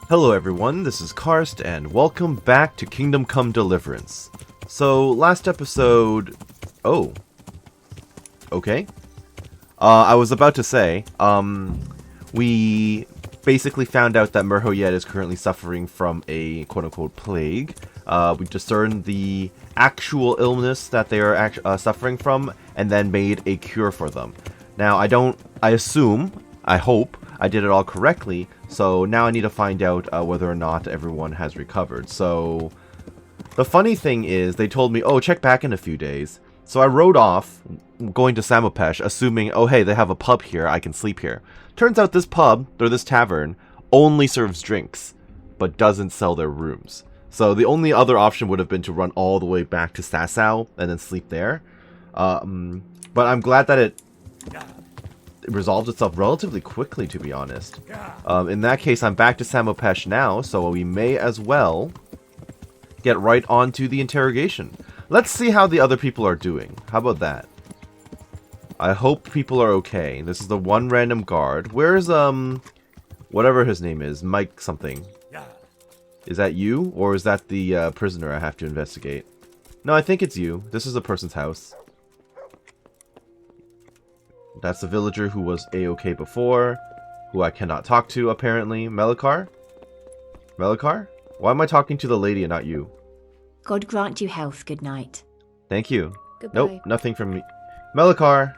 Hello everyone, this is Karst, and welcome back to Kingdom Come Deliverance. So, last episode... Oh. Okay. I was about to say, we basically found out that Merhoyed is currently suffering from a quote-unquote plague. We discerned the actual illness that they are suffering from, and then made a cure for them. Now, I hope, I did it all correctly, so now I need to find out whether or not everyone has recovered. So, the funny thing is, they told me, oh, check back in a few days. So I rode off, going to Samopesh, assuming, oh hey, they have a pub here, I can sleep here. Turns out this pub, or this tavern, only serves drinks, but doesn't sell their rooms. So the only other option would have been to run all the way back to Sasau, and then sleep there. But I'm glad that it resolved itself relatively quickly, to be honest. In that case, I'm back to Samopesh now, so we may as well get right on to the interrogation. Let's see how the other people are doing. How about that? I hope people are okay. This is the one random guard. Where's, whatever his name is, Mike something. Is that you? Or is that the prisoner I have to investigate? No, I think it's you. This is the person's house. That's the villager who was A-okay before, who I cannot talk to, apparently. Melikar? Melikar? Why am I talking to the lady and not you? God grant you health, good night. Thank you. Goodbye. Nope, nothing from me. Melikar!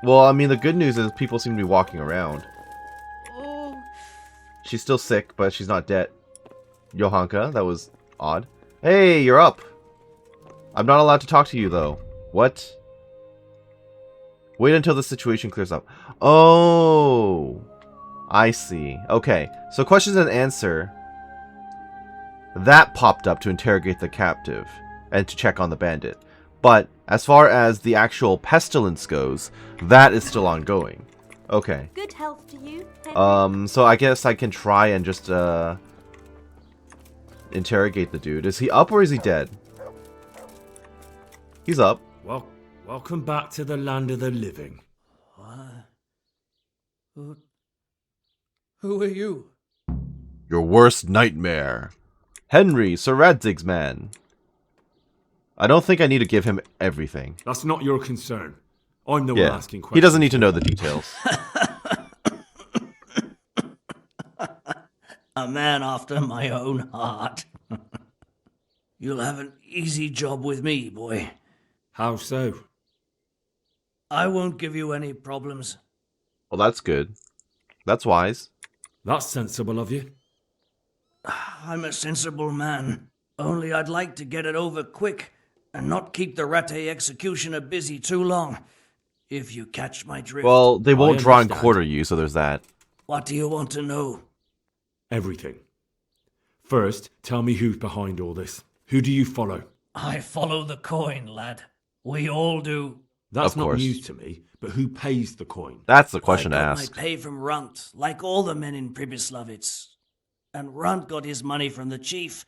Well, I mean, the good news is people seem to be walking around. Oh. She's still sick, but she's not dead. Johanka, that was odd. Hey, you're up! I'm not allowed to talk to you, though. What? Wait until the situation clears up. Oh! I see. Okay, so questions and answer. That popped up to interrogate the captive and to check on the bandit. But as far as the actual pestilence goes, that is still ongoing. Okay. Good health to you. Henry. So I guess I can try and just interrogate the dude. Is he up or is he dead? He's up. Well, welcome back to the land of the living. Who are you? Your worst nightmare. Henry, Sir Radzig's man. I don't think I need to give him everything. That's not your concern. I'm the one asking questions. He doesn't need to know the details. A man after my own heart. You'll have an easy job with me, boy. How so? I won't give you any problems. Well, that's good. That's wise. That's sensible of you. I'm a sensible man. Only I'd like to get it over quick and not keep the Ratte executioner busy too long. If you catch my drift. Well, they won't draw and understand. quarter you, so there's that. What do you want to know? Everything. First, tell me who's behind all this. Who do you follow? I follow the coin, lad. We all do. That's Of not course. news to me, but who pays the coin? That's the question I to got ask. my pay from Runt, like all the men in Pribyslavitz. And Runt got his money from the chief,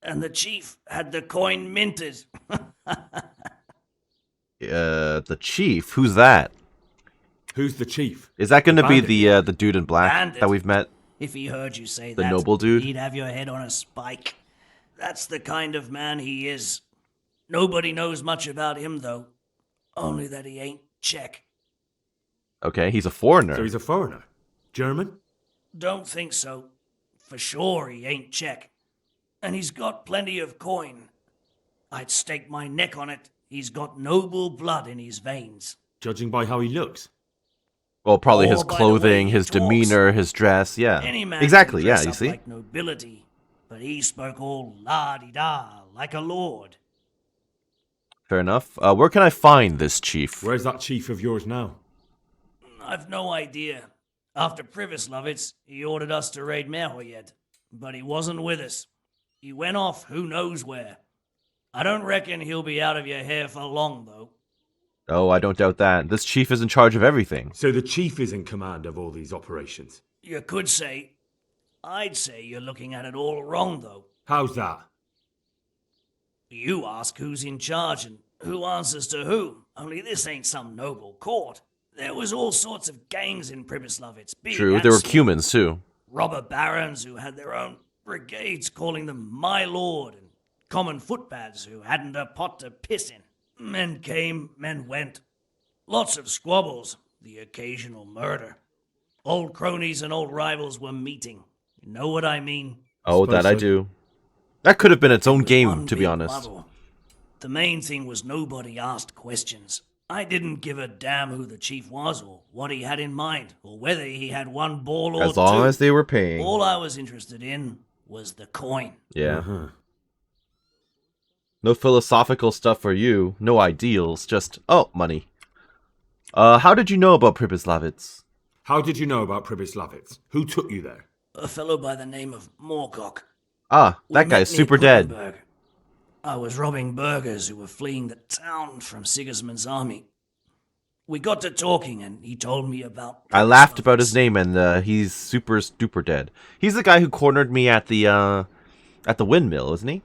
and the chief had the coin minted. The chief? Who's that? Who's the chief? Is that going to be Bandit. the dude in black Bandit. that we've met? If he heard you say The that, noble dude? he'd have your head on a spike. That's the kind of man he is. Nobody knows much about him, though. Only that he ain't Czech. Okay, he's a foreigner. So he's a foreigner. German? Don't think so. For sure he ain't Czech. And he's got plenty of coin. I'd stake my neck on it. He's got noble blood in his veins. Judging by how he looks. Well, probably his Or by the way clothing, he his talks. demeanor, his dress, yeah. Any man Exactly, can yeah, dress you up see? like nobility, but he spoke all la-di-da, like a lord. Fair enough. Where can I find this chief? Where's that chief of yours now? I've no idea. After Pribyslavitz, he ordered us to raid Merhoyed, but he wasn't with us. He went off who knows where. I don't reckon he'll be out of your hair for long, though. Oh, I don't doubt that. This chief is in charge of everything. So the chief is in command of all these operations. You could say. I'd say you're looking at it all wrong, though. How's that? You ask who's in charge and who answers to who. Only this ain't some noble court. There was all sorts of gangs in Pribyslavitz. big True, and there were small. Cumans too. robber barons who had their own brigades calling them my lord, and common footpads who hadn't a pot to piss in. Men came, men went. Lots of squabbles, the occasional murder. Old cronies and old rivals were meeting. You know what I mean? Oh, Suppose that I so. do. That could have been its own It was game, one to be big honest. muddle. The main thing was nobody asked questions. I didn't give a damn who the chief was or what he had in mind or whether he had one ball or As long two. as they were paying. All I was interested in was the coin. Yeah. Uh-huh. No philosophical stuff for you. No ideals. Just, oh, money. How did you know about Pribyslavitz? How did you know about Pribyslavitz? Who took you there? A fellow by the name of Moorcock. Ah, We that met guy's near super dead. Kuttenberg. I was robbing burghers who were fleeing the town from Sigismund's army. We got to talking, and he told me about... I laughed about his Pribyslavitz. name, and he's super duper dead. He's the guy who cornered me at the windmill, isn't he?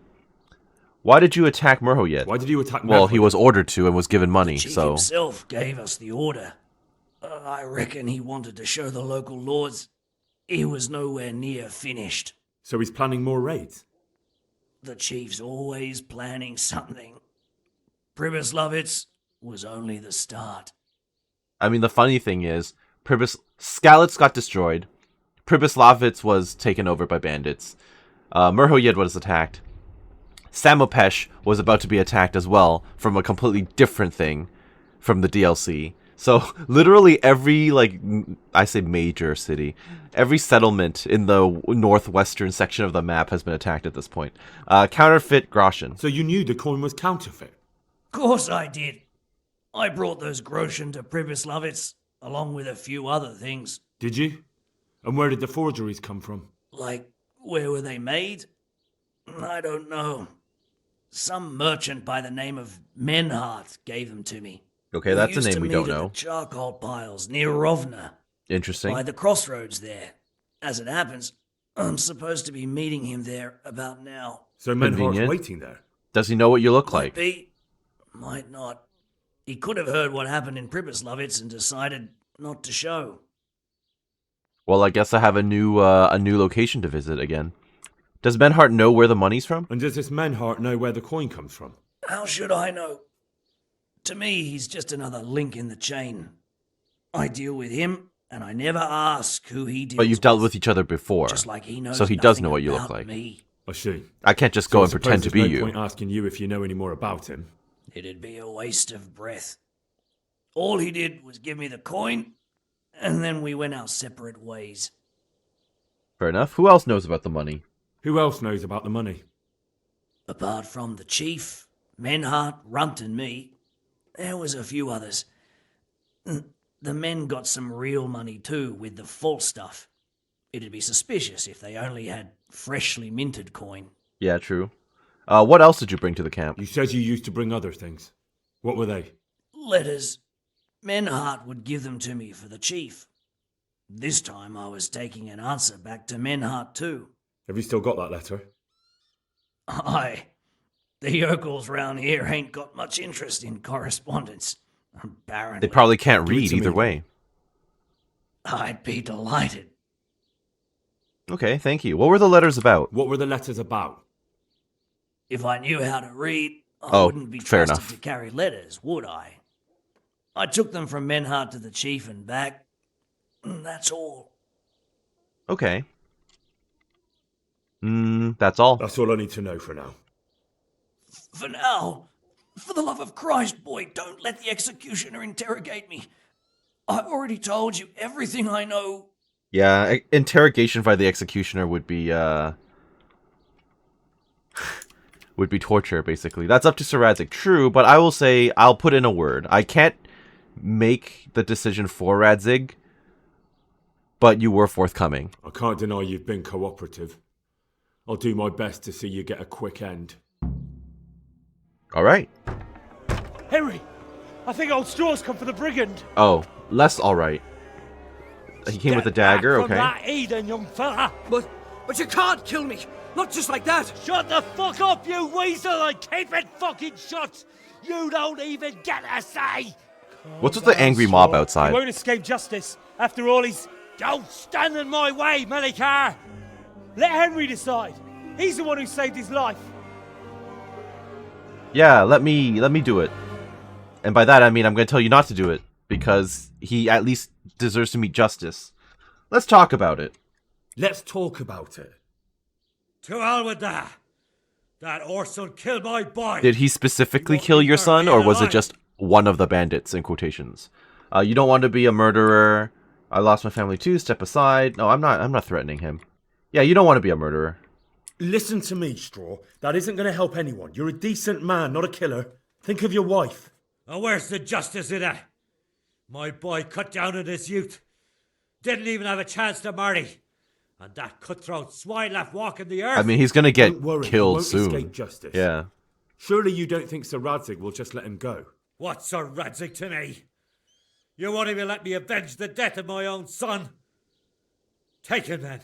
Why did you attack Merhoyed? Why did you attack Well, he Merhoyed? was ordered to and was given money, The chief so... himself gave us the order. I reckon he wanted to show the local lords he was nowhere near finished. So he's planning more raids? The chief's always planning something. Pribyslavitz was only the start. I mean, the funny thing is, Skalitz got destroyed. Pribyslavitz was taken over by bandits. Merhoyed was attacked. Samopesh was about to be attacked as well from a completely different thing from the DLC. So literally every, I say major city, every settlement in the northwestern section of the map has been attacked at this point. Counterfeit groschen. So you knew the coin was counterfeit? Course I did. I brought those groschen to Pribyslavitz, along with a few other things. Did you? And where did the forgeries come from? Like, where were they made? I don't know. Some merchant by the name of Menhart gave them to me. Okay, that's a used name to we meet don't at know. the charcoal piles near Rovna, Interesting. by the crossroads there. As it happens, I'm supposed to be meeting him there about now. So Menhart's Convenient. waiting there? Does he know what you look Might like? be, might not. He could have heard what happened in Pribyslavitz and decided not to show. Well, I guess I have a new location to visit again. Does Menhart know where the money's from? And does this Menhart know where the coin comes from? How should I know? To me, he's just another link in the chain. I deal with him, and I never ask who he deals But you've dealt with each other before. just like he knows So he does nothing know what you look about like. Me. I see. I can't just So go I and suppose pretend to be there's no you. point asking you if you know any more about him. It'd be a waste of breath. All he did was give me the coin, and then we went our separate ways. Fair enough. Who else knows about the money? Who else knows about the money? Apart from the chief, Menhart, Runt, and me, there was a few others. The men got some real money too, with the false stuff. It'd be suspicious if they only had freshly minted coin. Yeah, true. What else did you bring to the camp? You said you used to bring other things. What were they? Letters. Menhart would give them to me for the chief. This time I was taking an answer back to Menhart too. Have you still got that letter? Aye. The yokels round here ain't got much interest in correspondence. Apparently. They probably can't Give it read to either me. way. I'd be delighted. Okay, thank you. What were the letters about? What were the letters about? If I knew how to read, I Oh, wouldn't be fair trusted enough. to carry letters, would I? I took them from Menhart to the chief and back. That's all. Okay. That's all. That's all I need to know for now. For now, for the love of Christ, boy, don't let the executioner interrogate me. I've already told you everything I know. Yeah, interrogation by the executioner would be would be torture, basically. That's up to Sir Radzik. True, but I will say, I'll put in a word. I can't make the decision for Radzig, but you were forthcoming. I can't deny you've been cooperative. I'll do my best to see you get a quick end. All right. Henry, I think old Straw's come for the brigand. Oh, less all right. He came with a Step back dagger, from okay. that Eden, young fella. But you can't kill me! Not just like that! Shut the fuck up, you weasel, and keep it fucking shut. You don't even get a say. What's with the angry mob He outside? won't escape justice. After all, he's Don't stand in my way, Melikar! Let Henry decide. He's the one who saved his life. Yeah, let me do it. And by that I mean I'm going to tell you not to do it, because he at least deserves to meet justice. Let's talk about it. Let's talk about it. To hell with that. That Orson killed my boy. Did he specifically kill your son, or was it just one of the bandits, in quotations? You don't want to be a murderer. I lost my family too, step aside. No, I'm not threatening him. Yeah, you don't want to be a murderer. Listen to me, Straw. That isn't going to help anyone. You're a decent man, not a killer. Think of your wife. Oh, where's the justice in that? My boy cut down on this youth. Didn't even have a chance to marry. And that cutthroat swine left walking the earth. I mean, he's going to get Don't worry, he killed won't soon. escape justice. Yeah. Surely you don't think Sir Radzig will just let him go? What's Sir Radzig to me? You won't even let me avenge the death of my own son? Take him then.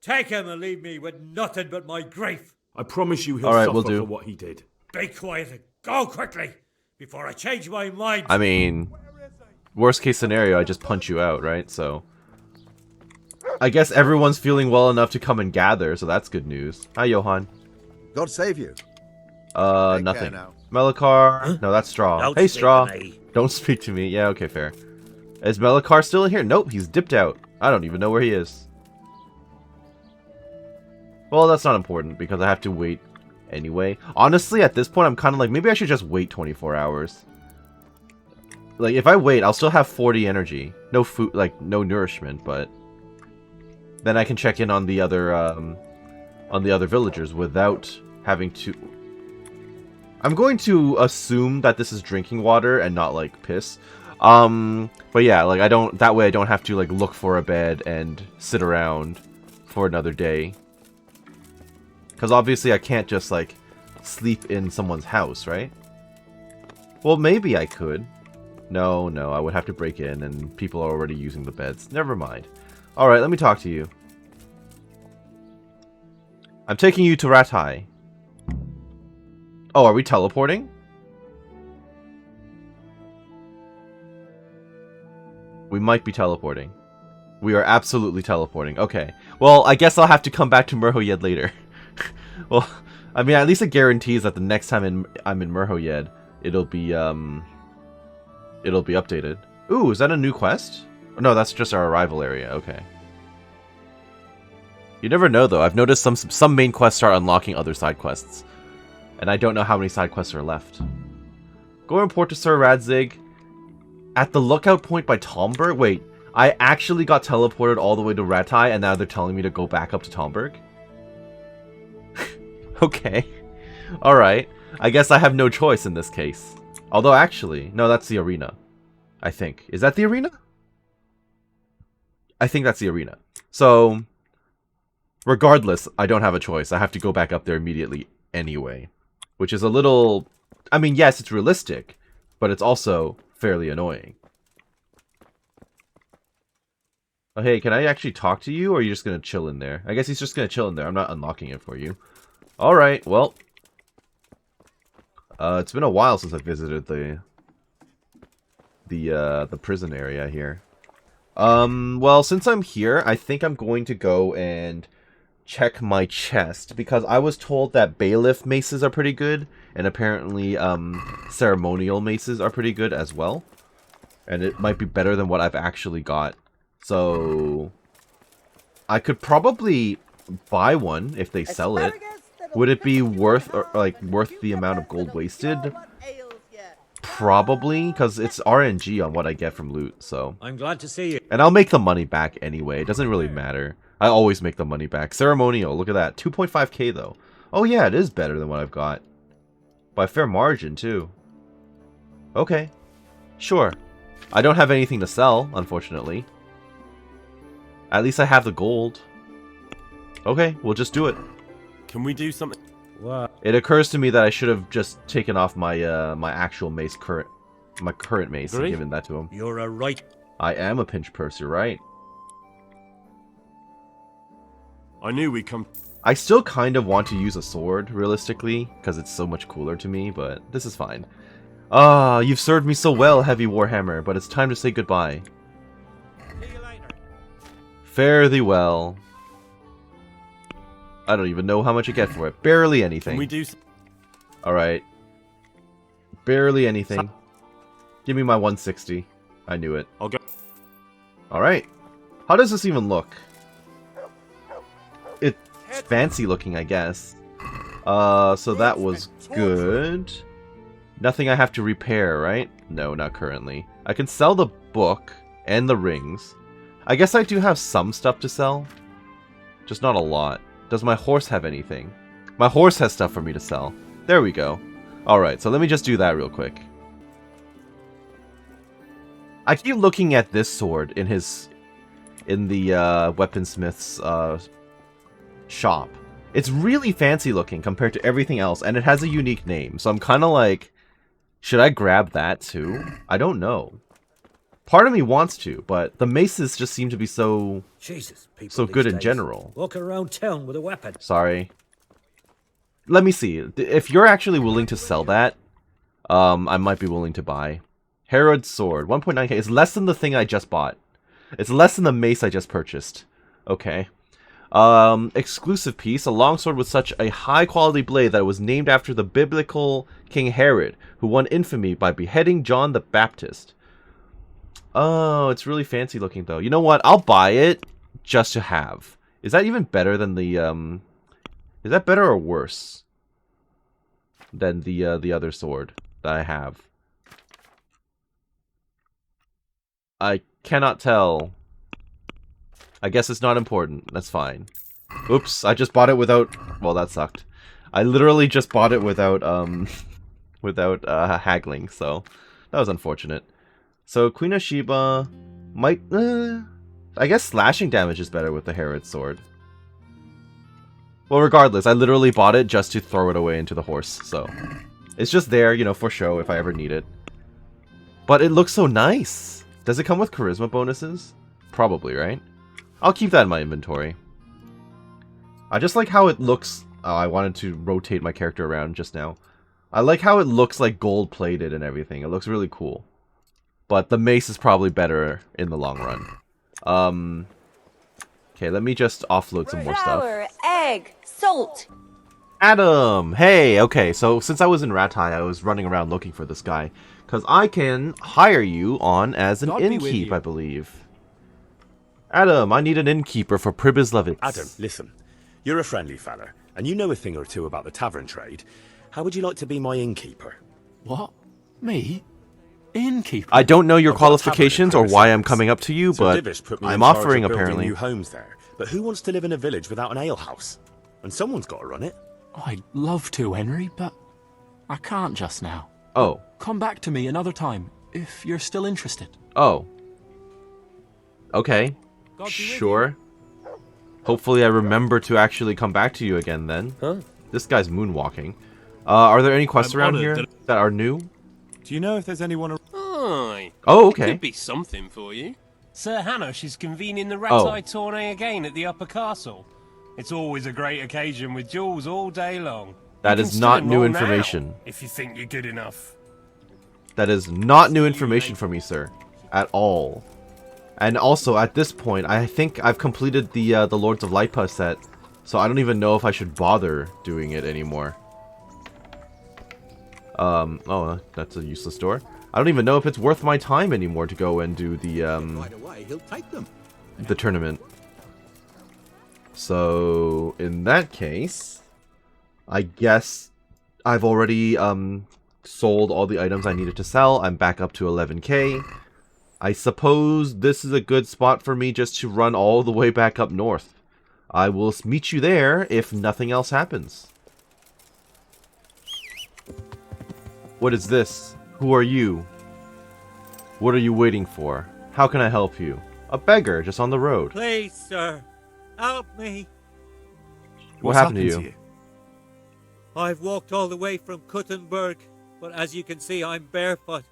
Take him and leave me with nothing but my grief. I promise you he'll All right, suffer we'll do. for what he did. Be quiet and go quickly before I change my mind. I mean, worst case scenario, I just punch you out, right? So, I guess everyone's feeling well enough to come and gather, so that's good news. Hi, Johan. God save you. Nothing. Melikar. Huh? No, that's Straw. Don't Hey, speak Straw. to me. Don't speak to me. Yeah, okay, fair. Is Melikar still in here? Nope, he's dipped out. I don't even know where he is. Well, that's not important, because I have to wait anyway. Honestly, at this point, I'm kind of like, maybe I should just wait 24 hours. Like, if I wait, I'll still have 40 energy. No food, like, no nourishment, but... then I can check in on the other villagers without having to... I'm going to assume that this is drinking water and not, like, piss. But yeah, like, that way I don't have to, like, look for a bed and sit around for another day. Because obviously I can't just, like, sleep in someone's house, right? Well, maybe I could. No, I would have to break in, and people are already using the beds. Never mind. Alright, let me talk to you. I'm taking you to Rathai. Oh, are we teleporting? We might be teleporting. We are absolutely teleporting. Okay. Well, I guess I'll have to come back to Merhoyed later. Well, I mean, at least it guarantees that the next time I'm in Merhoyed, it'll be updated. Ooh, is that a new quest? No, that's just our arrival area. Okay. You never know, though. I've noticed some main quests start unlocking other side quests. And I don't know how many side quests are left. Go report to Sir Radzig at the lookout point by Tomberg? Wait, I actually got teleported all the way to Rathai, and now they're telling me to go back up to Tomberg? Okay. Alright. I guess I have no choice in this case. Although, actually, no, that's the arena. I think. Is that the arena? I think that's the arena. So, regardless, I don't have a choice. I have to go back up there immediately anyway. Which is a little... I mean, yes, it's realistic, but it's also fairly annoying. Oh, hey, can I actually talk to you, or are you just going to chill in there? I guess he's just going to chill in there. I'm not unlocking it for you. Alright, well. It's been a while since I visited the prison area here. Well, since I'm here, I think I'm going to go and check my chest, because I was told that bailiff maces are pretty good, and apparently, ceremonial maces are pretty good as well. And it might be better than what I've actually got. So, I could probably buy one if they sell it. Would it be worth the amount of gold wasted? Probably, because it's RNG on what I get from loot, so. I'm glad to see you. And I'll make the money back anyway. It doesn't really matter. I always make the money back. Ceremonial, look at that. 2.5k though. Oh yeah, it is better than what I've got. By a fair margin, too. Okay. Sure. I don't have anything to sell, unfortunately. At least I have the gold. Okay, we'll just do it. Can we do something? What? It occurs to me that I should have just taken off my my actual mace, my current mace, and given that to him. You're a right. I am a pinch purser, right? I knew we'd come. I still kind of want to use a sword, realistically, because it's so much cooler to me, but this is fine. Ah, you've served me so well, Heavy Warhammer, but it's time to say goodbye. See you later. Fare thee well. I don't even know how much I get for it. Barely anything. Can we do? Alright. Barely anything. Give me my 160. I knew it. I'll go. Alright. How does this even look? It's fancy looking, I guess. So that was good. Nothing I have to repair, right? No, not currently. I can sell the book and the rings. I guess I do have some stuff to sell. Just not a lot. Does my horse have anything? My horse has stuff for me to sell. There we go. Alright, so let me just do that real quick. I keep looking at this sword in the weaponsmith's shop. It's really fancy looking compared to everything else, and it has a unique name. So I'm kind of like, should I grab that too? I don't know. Part of me wants to, but the maces just seem to be so Jesus, people so these good in days general. walking around town with a weapon. Sorry. Let me see. If you're actually willing to sell that, I might be willing to buy. Herod's sword, 1.9k. It's less than the thing I just bought. It's less than the mace I just purchased. Okay. Exclusive piece, a longsword with such a high quality blade that it was named after the biblical King Herod, who won infamy by beheading John the Baptist. Oh, it's really fancy looking though. You know what? I'll buy it just to have. Is that even better than the is that better or worse than the other sword that I have? I cannot tell. I guess it's not important. That's fine. Oops, I just bought it without... Well, that sucked. I literally just bought it without, without, haggling, so... That was unfortunate. So, Queen of Sheba might... I guess slashing damage is better with the Herod sword. Well, regardless, I literally bought it just to throw it away into the horse, so... It's just there, you know, for show if I ever need it. But it looks so nice! Does it come with charisma bonuses? Probably, right? I'll keep that in my inventory. I just like how it looks... Oh, I wanted to rotate my character around just now. I like how it looks like gold-plated and everything. It looks really cool. But the mace is probably better in the long run. Okay, let me just offload some more stuff. Flour, egg, salt. Adam! Hey! Okay, so since I was in Ratai, I was running around looking for this guy. Because I can hire you on as an innkeep, I believe. Adam, I need an innkeeper for Pribyslavitz. Adam, listen. You're a friendly fella, and you know a thing or two about the tavern trade. How would you like to be my innkeeper? What? Me? Innkeeper? I don't know your I've got a qualifications or tavern in why I'm Prince. coming up to you, Sir but Divish put me I'm in charge offering of building apparently. new homes there. But who wants to live in a village without an alehouse? And someone's got to run it. I'd love to, Henry, but I can't just now. Oh. Come back to me another time, if you're still interested. Oh. Okay. Sure. Hopefully I remember to actually come back to you again then. Huh? This guy's moonwalking. Are there any quests I'm around honored here that- that are new? Do you know if there's anyone? Aye. Oh, okay. Could be something for you. Sir Hanush is convening the Oh. Ratai tourney again at the Upper Castle. It's always a great occasion with duels all day long. That You is can not still new enroll now, information. if you think you're good enough. That is not new information for me, sir. At all. And also, at this point, I think I've completed the Lords of Lipa set. So I don't even know if I should bother doing it anymore. Oh, that's a useless door. I don't even know if it's worth my time anymore to go and do the tournament. So, in that case, I guess I've already sold all the items I needed to sell. I'm back up to 11k. I suppose this is a good spot for me just to run all the way back up north. I will meet you there if nothing else happens. What is this? Who are you? What are you waiting for? How can I help you? A beggar just on the road. Please, sir, help me. What happened to you? I've walked all the way from Kuttenberg, but as you can see, I'm barefoot.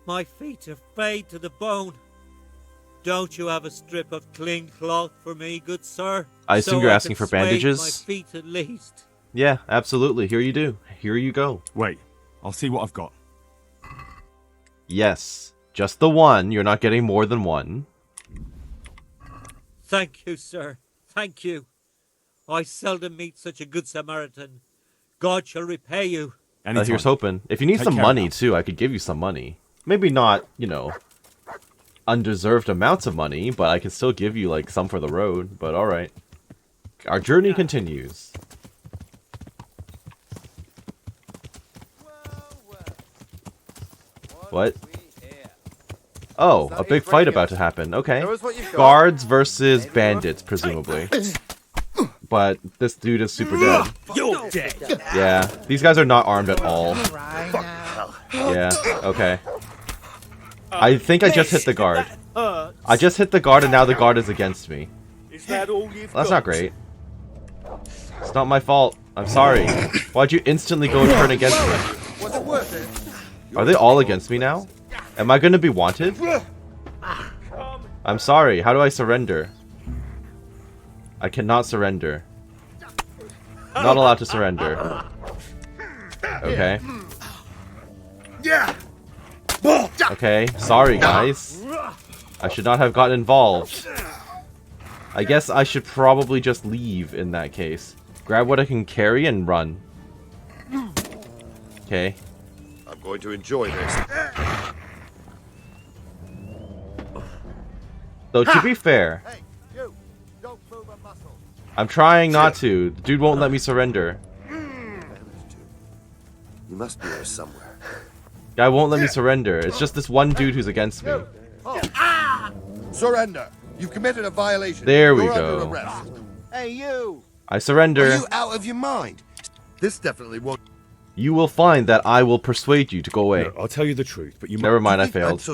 My feet are frayed to the bone. Don't you have a strip of clean cloth for me, good sir? I assume you're asking for swathe bandages? my feet at least. Yeah, absolutely. Here you do. Here you go. Wait, I'll see what I've got. Yes. Just the one. You're not getting more than one. Thank you, sir. Thank you. I seldom meet such a good Samaritan. God shall repay you. Here's hoping. If you need some money, too, I could give you some money. Maybe not, you know, undeserved amounts of money, but I can still give you, like, some for the road. But alright. Our journey continues. What? Oh, a big fight about to happen. Okay. Guards versus bandits, presumably. But this dude is super dead. You're dead. Yeah, these guys are not armed at all. Yeah, okay. I think I just hit the guard. I just hit the guard and now the guard is against me. That's not great. It's not my fault. I'm sorry. Why'd you instantly go and turn against me? Are they all against me now? Am I gonna be wanted? I'm sorry. How do I surrender? I cannot surrender. Not allowed to surrender. Okay. Okay, sorry guys. I should not have gotten involved. I guess I should probably just leave in that case. Grab what I can carry and run. Okay. I'm going to enjoy this. So to be fair, I'm trying not to. The dude won't let me surrender. You must be here somewhere. Guy won't let me surrender. It's just this one dude who's against me. Surrender. You've committed a violation. There we You're go. under arrest. Hey, you! I surrender. Are you out of your mind? This definitely won't. You will find that I will persuade you to go away. No, I'll tell you the truth, but you Never mind, I failed.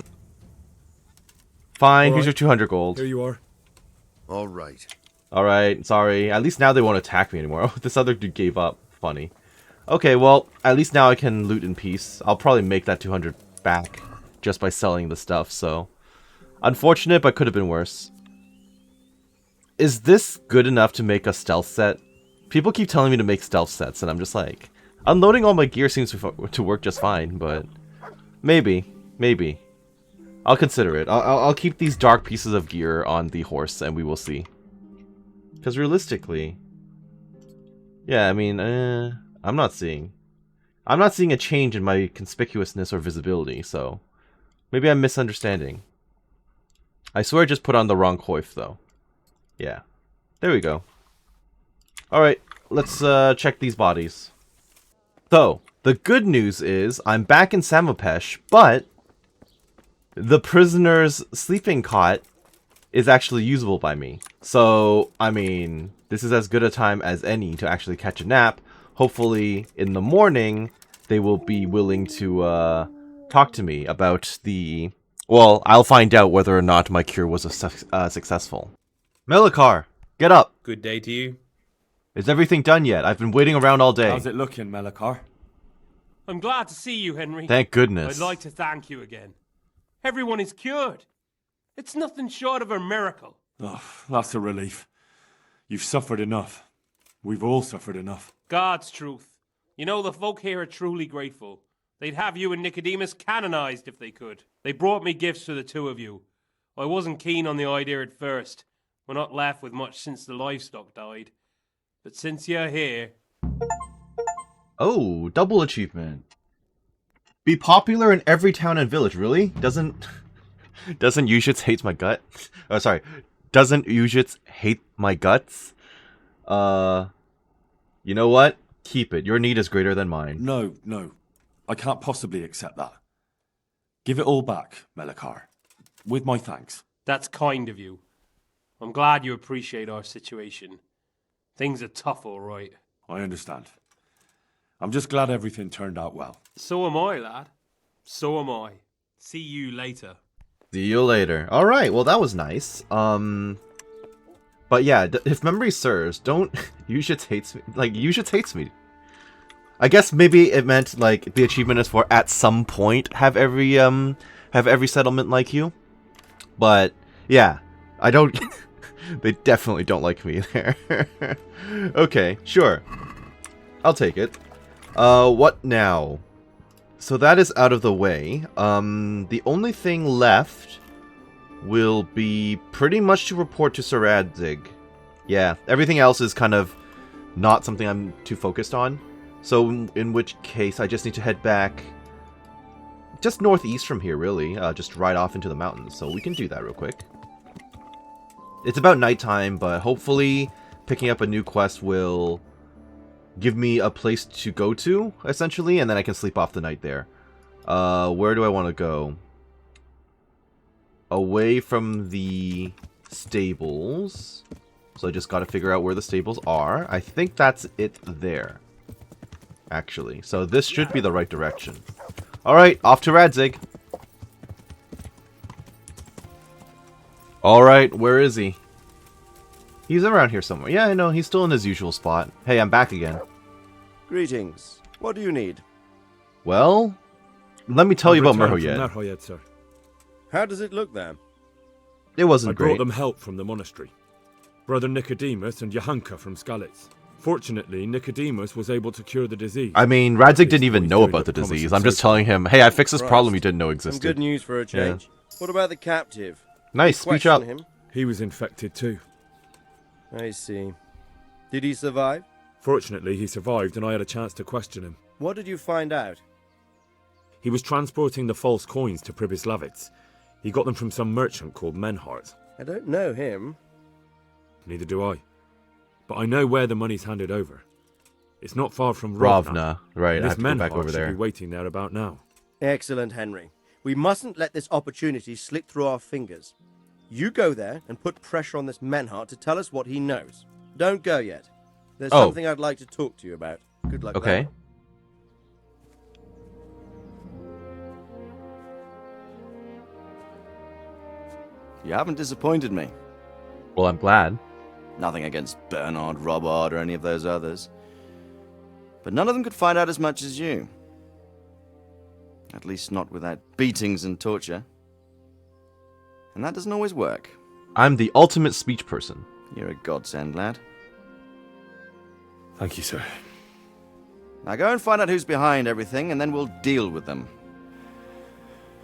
Fine, here's your 200 gold. Here you are. All right. Alright, sorry. At least now they won't attack me anymore. This other dude gave up. Funny. Okay, well, at least now I can loot in peace. I'll probably make that 200 back just by selling the stuff, so... Unfortunate, but could have been worse. Is this good enough to make a stealth set? People keep telling me to make stealth sets, and I'm just like... Unloading all my gear seems to work just fine, but... Maybe. I'll consider it. I'll keep these dark pieces of gear on the horse, and we will see. Because realistically... Yeah, I mean, I'm not seeing a change in my conspicuousness or visibility, so... Maybe I'm misunderstanding. I swear I just put on the wrong coif, though. Yeah. There we go. Alright, let's check these bodies. So, the good news is, I'm back in Samopesh, but... The prisoner's sleeping cot is actually usable by me. So, I mean, this is as good a time as any to actually catch a nap. Hopefully, in the morning, they will be willing to talk to me about the... Well, I'll find out whether or not my cure was successful. Melikar, get up! Good day to you. Is everything done yet? I've been waiting around all day. How's it looking, Melikar? I'm glad to see you, Henry. Thank goodness. I'd like to thank you again. Everyone is cured. It's nothing short of a miracle. Oh, that's a relief. You've suffered enough. We've all suffered enough. God's truth. You know, the folk here are truly grateful. They'd have you and Nicodemus canonized if they could. They brought me gifts for the two of you. I wasn't keen on the idea at first. We're not left with much since the livestock died. But since you're here... Oh, double achievement. Be popular in every town and village, really? Doesn't Yuzhitz hate my gut? Oh, sorry. Doesn't Yuzhitz hate my guts? You know what? Keep it. Your need is greater than mine. No. I can't possibly accept that. Give it all back, Melikar. With my thanks. That's kind of you. I'm glad you appreciate our situation. Things are tough, all right. I understand. I'm just glad everything turned out well. So am I, lad. So am I. See you later. See you later. Alright, well that was nice. But yeah, if memory serves, don't... Yuzhitz hates me. Like, Yuzhitz hates me. I guess maybe it meant, like, the achievement is for at some point have every settlement like you. But, yeah. I don't... They definitely don't like me there. Okay, sure. I'll take it. What now? So that is out of the way. The only thing left will be pretty much to report to Sir Radzig. Yeah, everything else is kind of not something I'm too focused on. So in which case I just need to head back just northeast from here, really. Just right off into the mountains. So we can do that real quick. It's about nighttime, but hopefully picking up a new quest will give me a place to go to, essentially, and then I can sleep off the night there. Where do I want to go? Away from the stables. So I just got to figure out where the stables are. I think that's it there, actually. So this should be the right direction. Alright, off to Radzig. Alright, where is he? He's around here somewhere. Yeah, I know, he's still in his usual spot. Hey, I'm back again. Greetings. What do you need? Well, let me tell you about Merhoyed. Merhoyed, sir. How does it look there? It wasn't I great. brought them help from the monastery. Brother Nicodemus and Johanka from Skalitz. Fortunately, Nicodemus was able to cure the disease. I mean, Radzig didn't even know about the disease. I'm just telling him, hey, I fixed this problem you didn't know existed. Some good news for a change. Yeah. What about the captive? Nice, speech up. Him? He was infected too. I see. Did he survive? Fortunately, he survived and I had a chance to question him. What did you find out? He was transporting the false coins to Pribyslavitz. He got them from some merchant called Menhart. I don't know him. Neither do I. But I know where the money's handed over. It's not far from Ravna. Right, I this have to go back over should there. be waiting there about now. Excellent, Henry. We mustn't let this opportunity slip through our fingers. You go there and put pressure on this Menhart to tell us what he knows. Don't go yet. There's something I'd like to talk to you about. Good luck. Okay. You haven't disappointed me. Well, I'm glad. Nothing against Bernard, Robert, or any of those others. But none of them could find out as much as you. At least not without beatings and torture. And that doesn't always work. I'm the ultimate speech person. You're a godsend, lad. Thank you, sir. Now go and find out who's behind everything, and then we'll deal with them.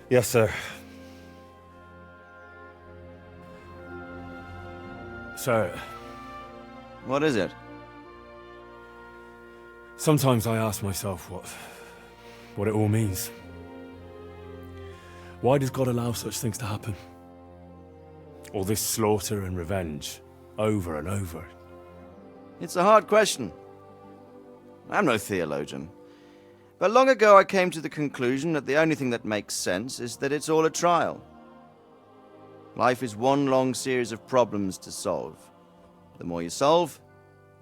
Yes, sir. Sir. What is it? Sometimes I ask myself what it all means. Why does God allow such things to happen? All this slaughter and revenge, over and over. It's a hard question. I'm no theologian. But long ago I came to the conclusion that the only thing that makes sense is that it's all a trial. Life is one long series of problems to solve. The more you solve,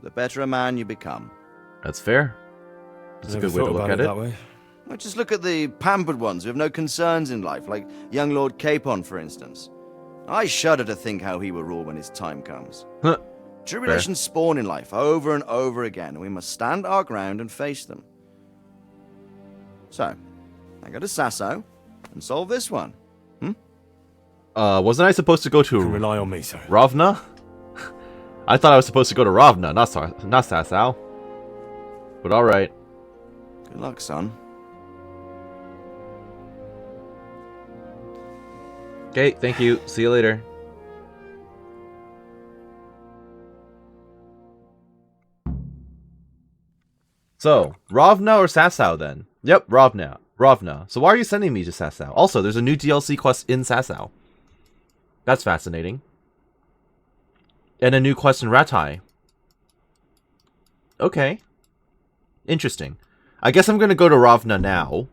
the better a man you become. That's fair. That's a good way to look at it. That way. Well, just look at the pampered ones who have no concerns in life, like young Lord Capon, for instance. I shudder to think how he will rule when his time comes. Tribulations spawn in life over and over again, and we must stand our ground and face them. So, I go to Sasso and solve this one. Wasn't I supposed to go to You can rely on me, sir. Ravna? I thought I was supposed to go to Ravna, not Sasau. But alright. Good luck, son. Okay, thank you. See you later. So, Ravna or Sasau then? Yep, Ravna. Ravna. So why are you sending me to Sasau? Also, there's a new DLC quest in Sasau. That's fascinating. And a new quest in Ratai. Okay. Interesting. I guess I'm going to go to Ravna now.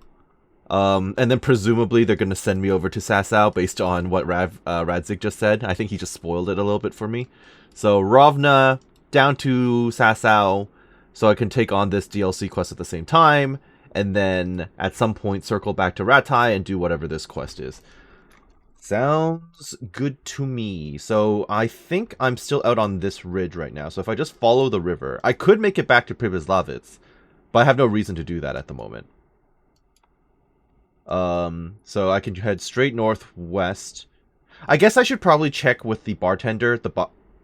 And then presumably they're going to send me over to Sasau based on what Radzig just said. I think he just spoiled it a little bit for me. So Ravna down to Sasau so I can take on this DLC quest at the same time. And then at some point circle back to Ratai and do whatever this quest is. Sounds good to me. So I think I'm still out on this ridge right now. So if I just follow the river, I could make it back to Pribyslavitz, but I have no reason to do that at the moment. So I can head straight northwest. I guess I should probably check with the bartender,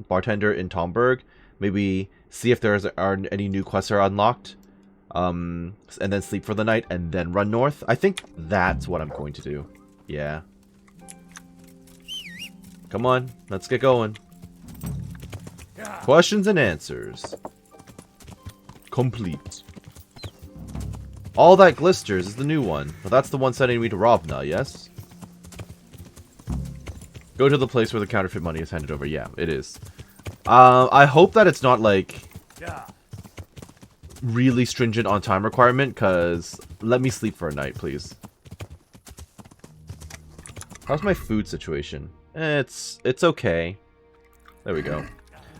bartender in Tomberg. Maybe see if there are any new quests are unlocked. And then sleep for the night and then run north. I think that's what I'm going to do. Yeah. Come on, let's get going. Questions and answers. Complete. All that glisters is the new one. Well, that's the one sending me to Ravna, yes? Go to the place where the counterfeit money is handed over. Yeah, it is. I hope that it's not, like, really stringent on time requirement, because let me sleep for a night, please. How's my food situation? It's okay. There we go.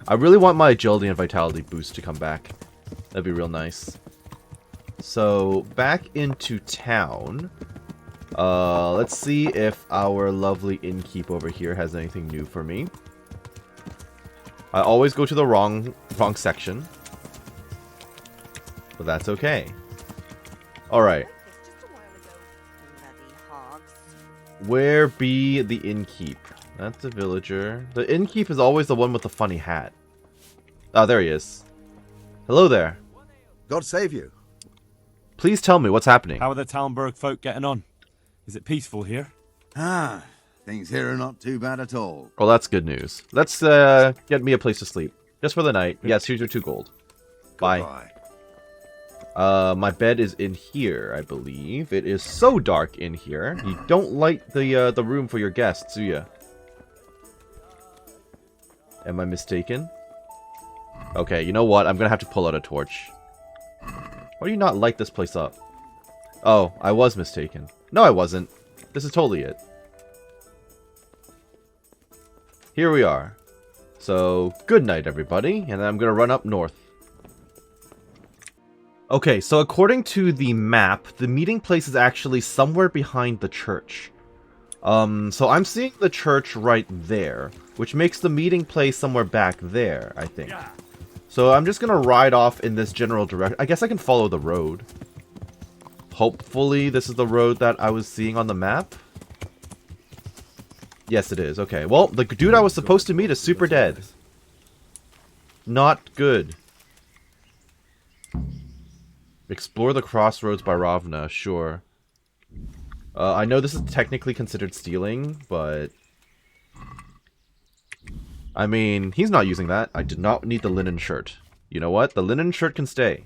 I really want my agility and vitality boost to come back. That'd be real nice. So, back into town. Let's see if our lovely innkeep over here has anything new for me. I always go to the wrong section. But that's okay. Alright. Where be the innkeep? That's a villager. The innkeep is always the one with the funny hat. Ah, there he is. Hello there. God save you. Please tell me what's happening. How are the Talmberg folk getting on? Is it peaceful here? Ah, things here are not too bad at all. Well, that's good news. Let's get me a place to sleep. Just for the night. Yes, here's your 2 gold. Bye. My bed is in here, I believe. It is so dark in here. You don't light the room for your guests, do you? Am I mistaken? Okay, you know what? I'm gonna have to pull out a torch. Why do you not light this place up? Oh, I was mistaken. No, I wasn't. This is totally it. Here we are. So, good night, everybody. And I'm gonna run up north. Okay, so according to the map, the meeting place is actually somewhere behind the church. So I'm seeing the church right there, which makes the meeting place somewhere back there, I think. So I'm just gonna ride off in this general direction. I guess I can follow the road. Hopefully this is the road that I was seeing on the map. Yes, it is. Okay, well, the dude I was supposed to meet is super dead. Not good. Explore the crossroads by Ravna, sure. I know this is technically considered stealing, but... I mean, he's not using that. I did not need the linen shirt. You know what? The linen shirt can stay.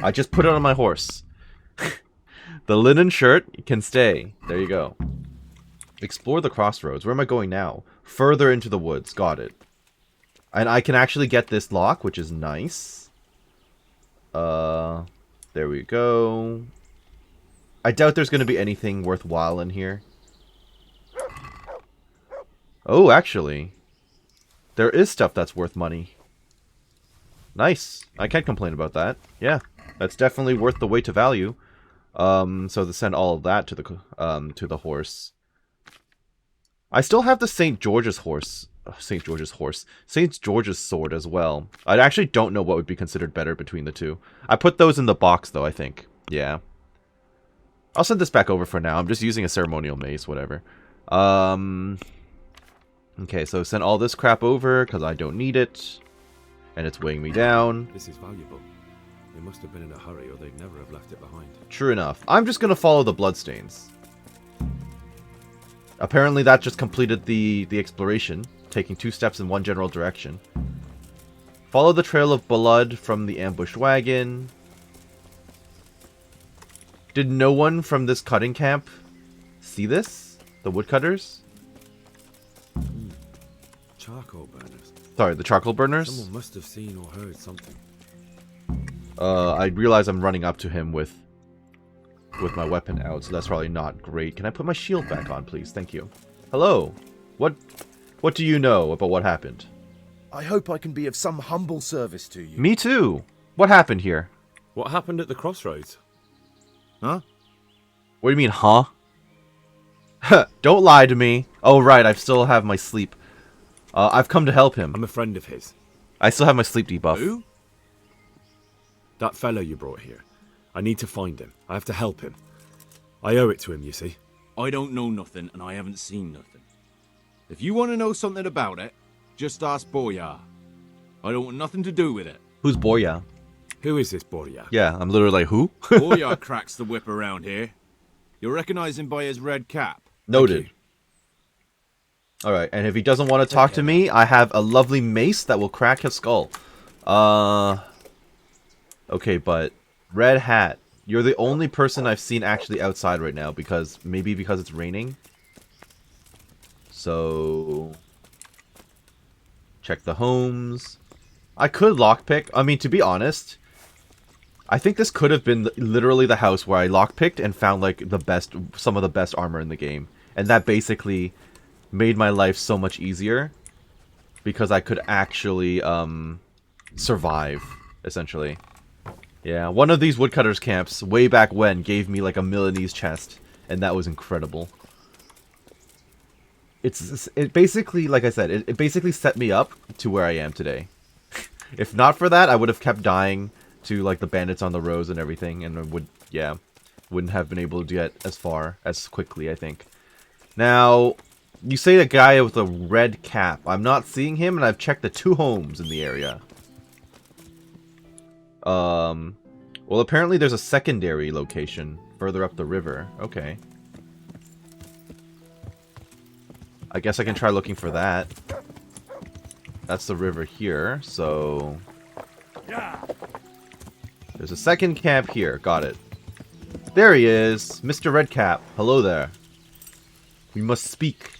I just put it on my horse. The linen shirt can stay. There you go. Explore the crossroads. Where am I going now? Further into the woods. Got it. And I can actually get this lock, which is nice. There we go. I doubt there's going to be anything worthwhile in here. Oh, actually. There is stuff that's worth money. Nice. I can't complain about that. Yeah. That's definitely worth the weight to value. So to send all of that to the horse. I still have the St. George's horse. St. George's sword as well. I actually don't know what would be considered better between the two. I put those in the box though, I think. Yeah. I'll send this back over for now. I'm just using a ceremonial mace, whatever. Okay, so send all this crap over because I don't need it. And it's weighing me down. This is valuable. They must have been in a hurry or they'd never have left it behind. True enough. I'm just going to follow the bloodstains. Apparently that just completed the exploration, taking 2 steps in one general direction. Follow the trail of blood from the ambushed wagon. Did no one from this cutting camp see this? The woodcutters? Charcoal burners. Sorry, the charcoal burners? Someone must have seen or heard something. I realize I'm running up to him with my weapon out, so that's probably not great. Can I put my shield back on, please? Thank you. Hello. What do you know about what happened? I hope I can be of some humble service to you. Me too. What happened here? What happened at the crossroads? Huh? What do you mean, huh? Don't lie to me. Oh, right, I still have my sleep. I've come to help him. I'm a friend of his. I still have my sleep debuff. Who? That fellow you brought here. I need to find him. I have to help him. I owe it to him, you see. I don't know nothing, and I haven't seen nothing. If you want to know something about it, just ask Boya. I don't want nothing to do with it. Who's Boya? Who is this Boya? Yeah, I'm literally like, who? Boya cracks the whip around here. You'll recognize him by his red cap. Noted. Alright, and if he doesn't want to talk to me, I have a lovely mace that will crack his skull. Okay, but Red Hat, you're the only person I've seen actually outside right now, because maybe because it's raining. So check the homes. I could lockpick. I mean, to be honest, I think this could have been literally the house where I lockpicked and found like some of the best armor in the game, and that basically made my life so much easier because I could actually survive, essentially. Yeah, one of these woodcutters camps way back when gave me like a Milanese chest, and that was incredible. It basically, like I said, it basically set me up to where I am today. If not for that, I would have kept dying to like the bandits on the roads and everything, and wouldn't have been able to get as far as quickly, I think. Now, you say the guy with a red cap. I'm not seeing him, and I've checked the 2 homes in the area. Well, apparently there's a secondary location further up the river. Okay. I guess I can try looking for that. That's the river here, so... There's a second camp here. Got it. There he is! Mr. Redcap. Hello there. We must speak.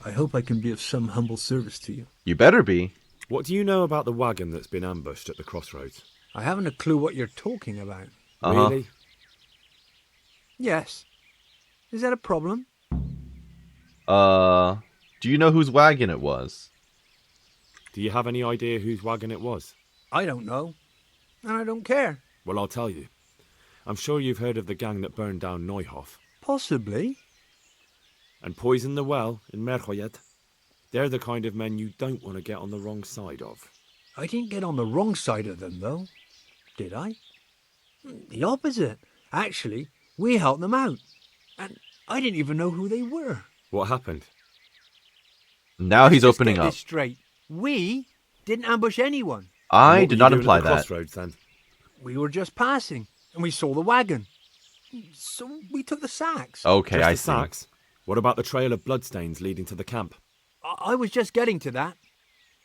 I hope I can be of some humble service to you. You better be. What do you know about the wagon that's been ambushed at the crossroads? I haven't a clue what you're talking about. Really? Yes. Is that a problem? Do you know whose wagon it was? Do you have any idea whose wagon it was? I don't know. And I don't care. Well, I'll tell you. I'm sure you've heard of the gang that burned down Neuhof. Possibly. And poisoned the well in Merhoyed. They're the kind of men you don't want to get on the wrong side of. I didn't get on the wrong side of them, though. Did I? The opposite. Actually, we helped them out. And I didn't even know who they were. What happened? Now he's opening Let's get up. this straight. We didn't ambush anyone. I did not imply that. Crossroads, then? We were just passing, and we saw the wagon. So we took the sacks. Okay, Just I the see. sacks? What about the trail of bloodstains leading to the camp? I was just getting to that.